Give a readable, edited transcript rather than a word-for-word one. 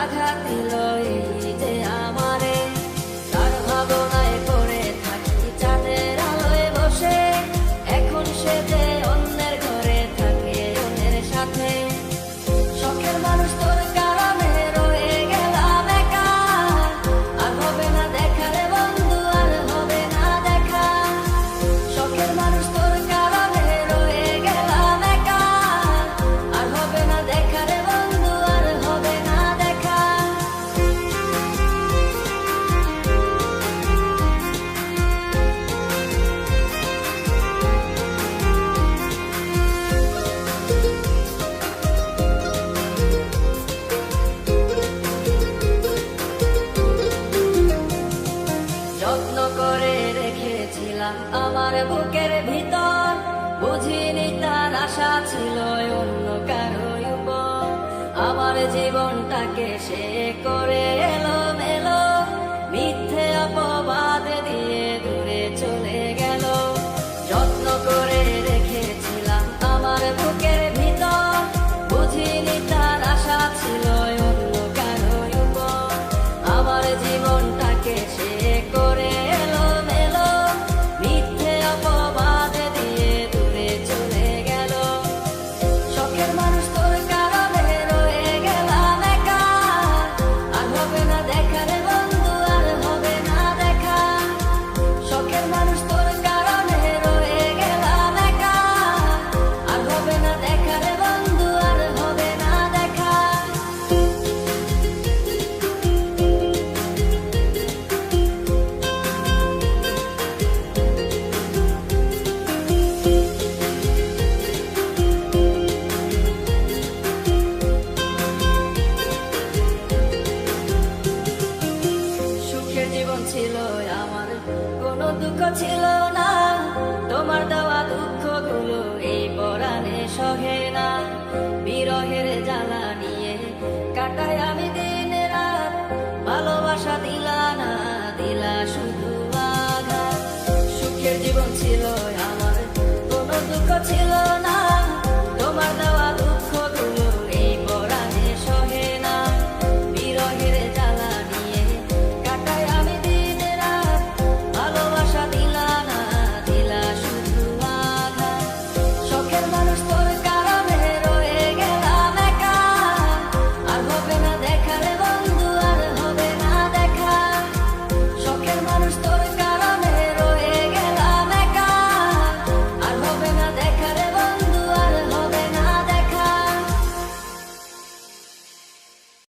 আঘাত দিল এই যে আমারে। তার ভাবনায় পড়ে থাকি চাঁদের আলোয় বসে, এখন সে যে অন্যের ঘরে থাকে অন্যের সাথে। শখের মানুষ তোর কারণে রয়ে গেলাম একা, আর হবে না দেখা রে বন্ধু, আর হবে না দেখা। শখের মানুষ তোর কারণে রয়ে গেলাম একা, আর হবে না দেখা রে বন্ধু, আর হবে না দেখা। যত্ন করে রেখেছিলাম আমার বুকের ভিতর, বুঝিনি তার আশা ছিল অন্য কারো উপর। আমার জীবনটাকে সে করে এলো মেলো, মিথ্যে অপবাদ দিয়ে দূরে চলে গেল। যত্ন করে রেখেছিলাম আমার বুকের ভিতর, বুঝিনি তার আশা ছিল অন্য কারো উপর। আমার জীবনটাকে সে করে এলো মেলো, মিথ্যে অপবাদ দিয়ে দূরে চলে গেল। শখের মানুষ তোর কারণে রয়ে গেলাম একা, আর হবে না দেখা রে বন্ধু, আর হবে না দেখা। শখের মানুষ তোর কারণে রয়ে গেলাম একা, আর হবে না দেখা রে বন্ধু, আর হবে না দেখা। সুখের জীবন ছিল আমার, কোনো দুঃখ ছিল না। তোমার দেওয়া দুঃখগুলো এই পরাণে সহে না। বিরহের জ্বালা নিয়ে কাটাই আমি দিন রাত, ভালোবাসা দিলাম